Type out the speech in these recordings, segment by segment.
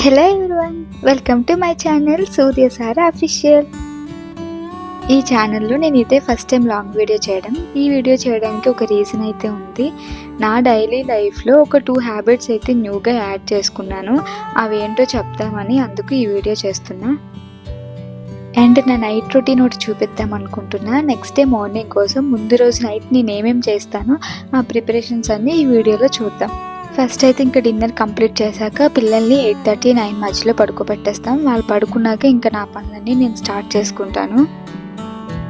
Hello everyone, welcome to my channel Surya Sara official. ఈ ఛానల్లో నేను ఇదే ఫస్ట్ టైం లాంగ్ వీడియో చేయడం. ఈ వీడియో చేయడానికి ఒక రీజన్ అయితే ఉంది. నా డైలీ లైఫ్లో ఒక 2 హ్యాబిట్స్ అయితే న్యూగా యాడ్ చేసుకున్నాను. అవి ఏంటో చెప్తామని అందుకు ఈ వీడియో చేస్తున్నా. అండ్ నా నైట్ రొటీన్ ఒకటి చూపిద్దాం అనుకుంటున్నా. నెక్స్ట్ డే మార్నింగ్ కోసం ముందు రోజు నైట్ నేను ఏమేమి చేస్తానో ఆ ప్రిపరేషన్స్ అన్నీ ఈ వీడియోలో చూద్దాం. ఫస్ట్ అయితే ఇంకా డిన్నర్ కంప్లీట్ చేశాక పిల్లల్ని 8:30, 9 మధ్యలో పడుకోబెట్టేస్తాం. వాళ్ళు పడుకున్నాక ఇంకా నా పనులన్నీ నేను స్టార్ట్ చేసుకుంటాను.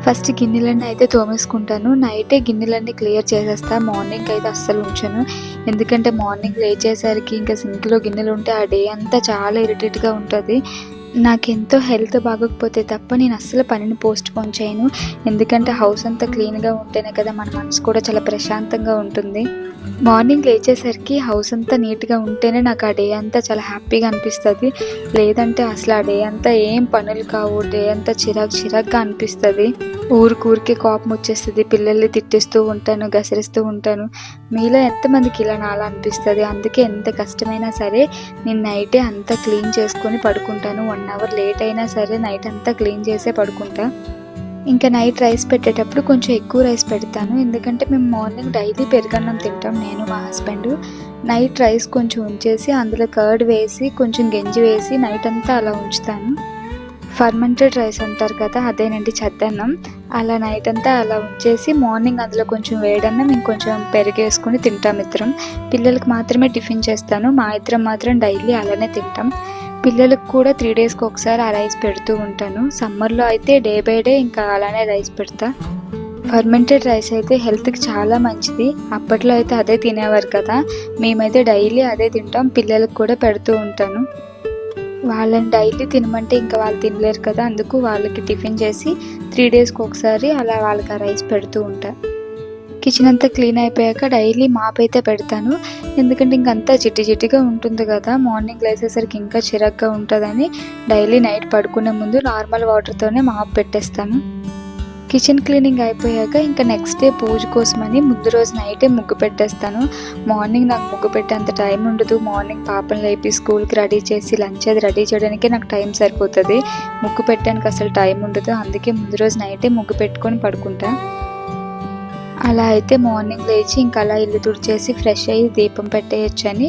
ఫస్ట్ గిన్నెలన్నీ అయితే తోమేసుకుంటాను. నైటే గిన్నెలన్నీ క్లియర్ చేసేస్తా. మార్నింగ్ అయితే అస్సలు ఉంచాను, ఎందుకంటే మార్నింగ్ లేచేసరికి ఇంకా సింక్లో గిన్నెలు ఉంటే ఆ డే అంతా చాలా ఇరిటేట్గా ఉంటుంది. నాకెంతో హెల్త్ బాగోకపోతే తప్ప నేను అస్సలు పనిని పోస్ట్ పోన్ చేయను, ఎందుకంటే హౌస్ అంతా క్లీన్గా ఉంటేనే కదా మన మనసు కూడా చాలా ప్రశాంతంగా ఉంటుంది. మార్నింగ్ లేచేసరికి హౌస్ అంతా నీట్గా ఉంటేనే నాకు ఆ డే అంతా చాలా హ్యాపీగా అనిపిస్తుంది. లేదంటే అసలు ఆ డే అంతా ఏం పనులు కావు, డే అంతా చిరాగ్గా అనిపిస్తుంది. ఊరికే కోపం వచ్చేస్తుంది. పిల్లల్ని తిట్టేస్తూ ఉంటాను, గసరిస్తూ ఉంటాను. మీలో ఎంతమందికి ఇలా నాలా అనిపిస్తుంది? అందుకే ఎంత కష్టమైనా సరే నేను నైటే అంతా క్లీన్ చేసుకొని పడుకుంటాను. 1 అవర్ లేట్ అయినా సరే నైట్ అంతా క్లీన్ చేసే పడుకుంటా. ఇంకా నైట్ రైస్ పెట్టేటప్పుడు కొంచెం ఎక్కువ రైస్ పెడతాను, ఎందుకంటే మేము మార్నింగ్ డైలీ పెరుగన్నం తింటాం, నేను మా హస్బెండ్. నైట్ రైస్ కొంచెం ఉంచేసి అందులో కర్డ్ వేసి కొంచెం గంజి వేసి నైట్ అంతా అలా ఉంచుతాను. ఫర్మెంటెడ్ రైస్ అంటారు కదా, అదేనండి చద్దన్నం. అలా నైట్ అంతా అలా ఉంచేసి మార్నింగ్ అందులో కొంచెం వేడన్నం ఇంకొంచెం పెరిగేసుకుని తింటాం ఇద్దరం. పిల్లలకి మాత్రమే టిఫిన్ చేస్తాను, మా ఇద్దరం మాత్రం డైలీ అలానే తింటాం. పిల్లలకు కూడా 3 డేస్కి ఒకసారి ఆ రైస్ పెడుతూ ఉంటాను. సమ్మర్లో అయితే డే బై డే ఇంకా అలానే రైస్ పెడతా. ఫర్మెంటెడ్ రైస్ అయితే హెల్త్కి చాలా మంచిది. అప్పట్లో అయితే అదే తినేవారు కదా, మేమైతే డైలీ అదే తింటాం. పిల్లలకు కూడా పెడుతూ ఉంటాను. వాళ్ళని డైలీ తినమంటే ఇంకా వాళ్ళు తినలేరు కదా, అందుకు వాళ్ళకి టిఫిన్ చేసి 3 డేస్కి ఒకసారి అలా వాళ్ళకి ఆ రైస్ పెడుతూ ఉంటా. కిచెన్ అంతా క్లీన్ అయిపోయాక డైలీ మాప్ అయితే పెడతాను, ఎందుకంటే ఇంకంతా జిడ్డుగా ఉంటుంది కదా, మార్నింగ్ లేసేసరికి ఇంకా చిరాగ్గా ఉంటుందని డైలీ నైట్ పడుకునే ముందు నార్మల్ వాటర్తోనే మాప్ పెట్టేస్తాను. కిచెన్ క్లీనింగ్ అయిపోయాక ఇంకా నెక్స్ట్ డే పూజ కోసమని ముందు రోజు నైటే ముగ్గు పెట్టేస్తాను. మార్నింగ్ నాకు ముగ్గు పెట్టేంత టైం ఉండదు. మార్నింగ్ పాపను లేపి స్కూల్కి రెడీ చేసి లంచ్ అది రెడీ చేయడానికే నాకు టైం సరిపోతుంది. ముగ్గు పెట్టడానికి అసలు టైం ఉండదు, అందుకే ముందు రోజు నైటే ముగ్గు పెట్టుకొని పడుకుంటా. అలా అయితే మార్నింగ్ లేచి ఇంకా అలా ఇల్లు తుడిచేసి ఫ్రెష్ అయ్యి దీపం పెట్టేయచ్చు అని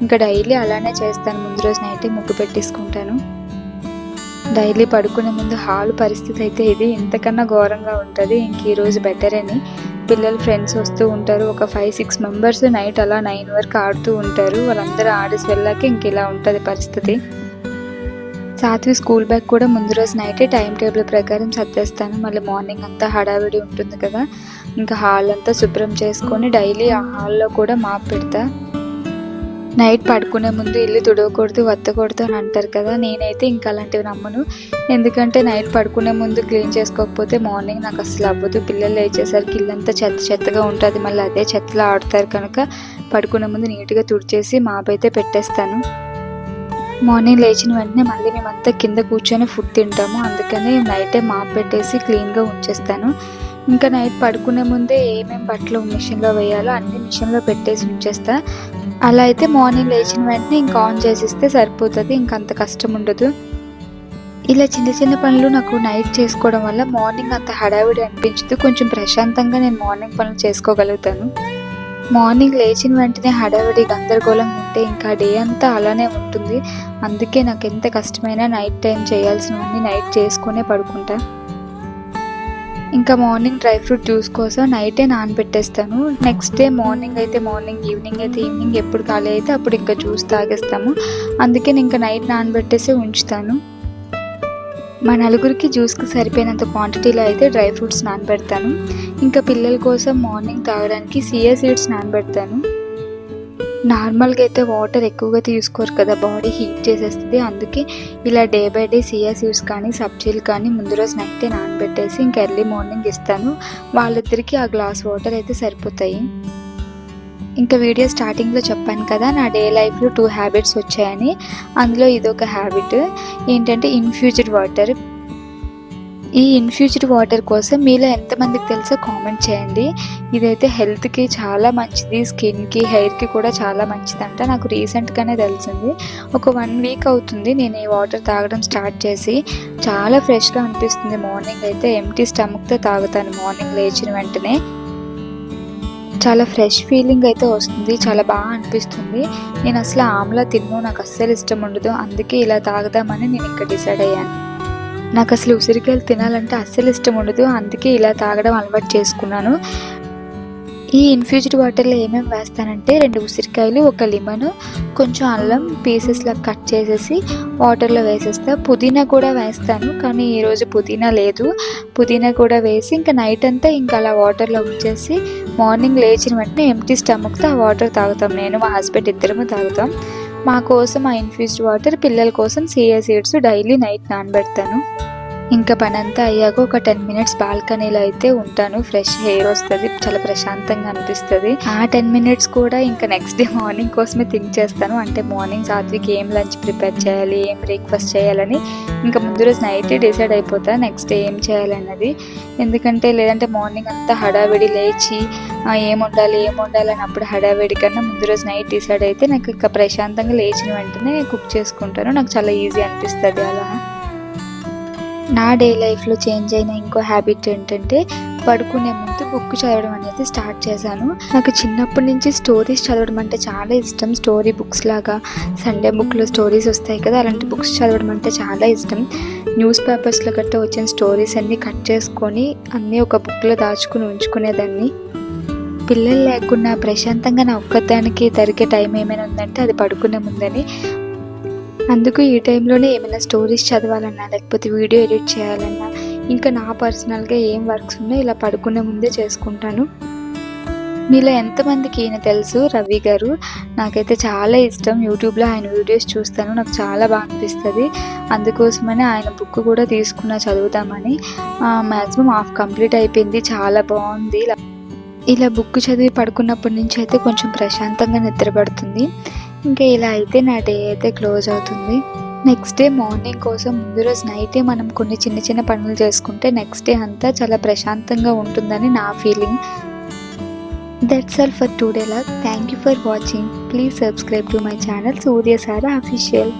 ఇంకా డైలీ అలానే చేస్తాను. ముందు రోజు నైటే ముగ్గు పెట్టేసుకుంటాను. డైలీ పడుకునే ముందు హాల్ పరిస్థితి అయితే ఇది ఇంతకన్నా ఘోరంగా ఉంటుంది. ఇంక ఈరోజు బెటర్ అని పిల్లలు ఫ్రెండ్స్ వస్తూ ఉంటారు. ఒక 5-6 మెంబర్స్ నైట్ అలా 9 వరకు ఆడుతూ ఉంటారు. వాళ్ళందరూ ఆడేసి వెళ్ళాక ఇంక ఇలా ఉంటుంది పరిస్థితి. సాత్వి స్కూల్ బ్యాగ్ కూడా ముందు రోజు నైటే టైం టేబుల్ ప్రకారం సర్దేస్తాను. మళ్ళీ మార్నింగ్ అంతా హడావిడి ఉంటుంది కదా, ఇంకా హాల్ అంతా శుభ్రం చేసుకొని డైలీ ఆ హాల్లో కూడా మాప్ పెడతా. నైట్ పడుకునే ముందు ఇల్లు తుడవకూడదు, వత్తకూడదు అని అంటారు కదా, నేనైతే ఇంకా అలాంటివి నమ్మను. ఎందుకంటే నైట్ పడుకునే ముందు క్లీన్ చేసుకోకపోతే మార్నింగ్ నాకు అసలు అవ్వదు. పిల్లలు లేచేసరికి ఇల్లంతా చెత్తగా ఉంటుంది, మళ్ళీ అదే చెత్తలో ఆడుతారు కనుక పడుకునే ముందు నీట్గా తుడిచేసి మాప్ అయితే పెట్టేస్తాను. మార్నింగ్ లేచిన వెంటనే మళ్ళీ మేమంతా కింద కూర్చొని ఫుడ్ తింటాము, అందుకని నైటే మాప్ పెట్టేసి క్లీన్గా ఉంచేస్తాను. ఇంకా నైట్ పడుకునే ముందే ఏమేమి బట్టలు మిషన్లో వేయాలో అన్ని మిషన్లో పెట్టేసి ఉంచేస్తా. అలా అయితే మార్నింగ్ లేచిన వెంటనే ఇంకా ఆన్ చేసిస్తే సరిపోతుంది, ఇంకంత కష్టం ఉండదు. ఇలా చిన్న పనులు నాకు నైట్ చేసుకోవడం వల్ల మార్నింగ్ అంత హడావిడి అనిపించదు, కొంచెం ప్రశాంతంగా నేను మార్నింగ్ పనులు చేసుకోగలుగుతాను. మార్నింగ్ లేచిన వెంటనే హడావిడి గందరగోళం ఉంటే ఇంకా డే అంతా అలానే ఉంటుంది. అందుకే నాకు ఎంత కష్టమైనా నైట్ టైం చేయాల్సినవన్నీ నైట్ చేసుకునే పడుకుంటా. ఇంకా మార్నింగ్ డ్రై ఫ్రూట్ జ్యూస్ కోసం నైటే నానబెట్టేస్తాను. నెక్స్ట్ డే మార్నింగ్ అయితే మార్నింగ్, ఈవినింగ్ అయితే ఈవినింగ్, ఎప్పుడు ఖాళీ అయితే అప్పుడు ఇంకా జ్యూస్ తాగేస్తాము. అందుకే నేను ఇంకా నైట్ నానబెట్టేసి ఉంచుతాను. మా నలుగురికి జ్యూస్కి సరిపోయినంత క్వాంటిటీలో అయితే డ్రై ఫ్రూట్స్ నానబెడతాను. ఇంకా పిల్లల కోసం మార్నింగ్ తాగడానికి సియా సీడ్స్ నానబెడతాను. నార్మల్గా అయితే వాటర్ ఎక్కువగా తీసుకోరు కదా, బాడీ హీట్ చేసేస్తుంది. అందుకే ఇలా day by day chia seeds కానీ సబ్జీలు కానీ ముందు రోజు నైటే నానబెట్టేసి ఇంకా ఎర్లీ మార్నింగ్ ఇస్తాను. వాళ్ళిద్దరికీ ఆ గ్లాస్ వాటర్ అయితే సరిపోతాయి. ఇంకా వీడియో స్టార్టింగ్లో చెప్పాను కదా, నా డే లైఫ్లో 2 హ్యాబిట్స్ వచ్చాయని. అందులో ఇదొక హ్యాబిట్ ఏంటంటే ఇన్ఫ్యూజ్డ్ వాటర్. ఈ ఇన్ఫ్యూజ్డ్ వాటర్ కోసం మీలో ఎంతమందికి తెలుసో కామెంట్ చేయండి. ఇదైతే హెల్త్కి చాలా మంచిది, స్కిన్కి, హెయిర్కి కూడా చాలా మంచిదంట. నాకు రీసెంట్గానే తెలిసింది. ఒక 1 వీక్ అవుతుంది నేను ఈ వాటర్ తాగడం స్టార్ట్ చేసి. చాలా ఫ్రెష్గా అనిపిస్తుంది. మార్నింగ్ అయితే ఎంప్టీ స్టమక్తో తాగుతాను. మార్నింగ్ లేచిన వెంటనే చాలా ఫ్రెష్ ఫీలింగ్ అయితే వస్తుంది. చాలా బాగా అనిపిస్తుంది. నేను అసలు ఆమ్లా తిన్ను, నాకు అస్సలు ఇష్టం ఉండదు. అందుకే ఇలా తాగుదామని నేను ఇంకా డిసైడ్ అయ్యాను. నాకు అసలు ఉసిరికాయలు తినాలంటే అస్సలు ఇష్టం ఉండదు. అందుకే ఇలా తాగడం అలవాటు చేసుకున్నాను. ఈ ఇన్ఫ్యూజ్డ్ వాటర్లో ఏమేమి వేస్తానంటే 2 ఉసిరికాయలు, 1 లెమన్, కొంచెం అల్లం పీసెస్లా కట్ చేసేసి వాటర్లో వేసేస్తా. పుదీనా కూడా వేస్తాను, కానీ ఈరోజు పుదీనా లేదు. పుదీనా కూడా వేసి ఇంకా నైట్ అంతా ఇంకా అలా వాటర్లో ఉంచేసి మార్నింగ్ లేచిన వెంటనే ఎంప్టీ స్టమక్తో ఆ వాటర్ తాగుతాం. నేను మా హస్బెండ్ ఇద్దరము తాగుతాం. మా కోసం ఆ ఇన్ఫ్యూజ్డ్ వాటర్, పిల్లల కోసం చియా సీడ్స్ డైలీ నైట్ నానబెడతాను. ఇంకా పనంతా అయ్యాక ఒక 10 మినిట్స్ బాల్కనీలో అయితే ఉంటాను. ఫ్రెష్ ఎయిర్ వస్తుంది, చాలా ప్రశాంతంగా అనిపిస్తుంది. ఆ 10 మినిట్స్ కూడా ఇంకా నెక్స్ట్ డే మార్నింగ్ కోసమే థింక్ చేస్తాను. అంటే మార్నింగ్ సాత్విక్ ఏం లంచ్ ప్రిపేర్ చేయాలి, ఏం బ్రేక్ఫాస్ట్ చేయాలని ఇంకా ముందు రోజు నైటే డిసైడ్ అయిపోతాను నెక్స్ట్ డే ఏం చేయాలన్నది. ఎందుకంటే లేదంటే మార్నింగ్ అంతా హడావిడి లేచి ఏం వండాలి అని అప్పుడు హడావిడి కన్నా ముందు రోజు నైట్ డిసైడ్ అయితే నాకు ఇంకా ప్రశాంతంగా లేచిన వెంటనే కుక్ చేసుకుంటాను. నాకు చాలా ఈజీ అనిపిస్తుంది అలా. నా డే లైఫ్లో చేంజ్ అయిన ఇంకో హ్యాబిట్ ఏంటంటే పడుకునే ముందు బుక్ చదవడం అనేది స్టార్ట్ చేశాను. నాకు చిన్నప్పటి నుంచి స్టోరీస్ చదవడం అంటే చాలా ఇష్టం. స్టోరీ బుక్స్ లాగా సండే బుక్లో స్టోరీస్ వస్తాయి కదా, అలాంటి బుక్స్ చదవడం అంటే చాలా ఇష్టం. న్యూస్ పేపర్స్లో గట్టా వచ్చిన స్టోరీస్ అన్నీ కట్ చేసుకొని అన్నీ ఒక బుక్లో దాచుకుని ఉంచుకునేదాన్ని. పిల్లలు లేకుండా ప్రశాంతంగా నా ఒక్కదానికి దొరికే టైం ఏమైనా ఉందంటే అది పడుకునే ముందని. అందుకు ఈ టైంలోనే ఏమైనా స్టోరీస్ చదవాలన్నా, లేకపోతే వీడియో ఎడిట్ చేయాలన్నా, ఇంకా నా పర్సనల్గా ఏం వర్క్స్ ఉన్నాయో ఇలా పడుకునే ముందే చేసుకుంటాను. మీలో ఎంతమందికి ఈయన తెలుసు? రవి గారు. నాకైతే చాలా ఇష్టం. యూట్యూబ్లో ఆయన వీడియోస్ చూస్తాను, నాకు చాలా బాగా అనిపిస్తుంది. అందుకోసమని ఆయన బుక్ కూడా తీసుకున్నా చదువుతామని. మ్యాక్సిమం హాఫ్ కంప్లీట్ అయిపోయింది. చాలా బాగుంది. ఇలా బుక్ చదివి పడుకున్నప్పటి నుంచి అయితే కొంచెం ప్రశాంతంగా నిద్రపడుతుంది. ఇంకా ఇలా అయితే నా డే అయితే క్లోజ్ అవుతుంది. నెక్స్ట్ డే మార్నింగ్ కోసం ముందు రోజు నైటే మనం కొన్ని చిన్న చిన్న పనులు చేసుకుంటే నెక్స్ట్ డే అంతా చాలా ప్రశాంతంగా ఉంటుందని నా feeling. That's all for today log. Thank you for watching. Please subscribe to my channel Surya Sara official.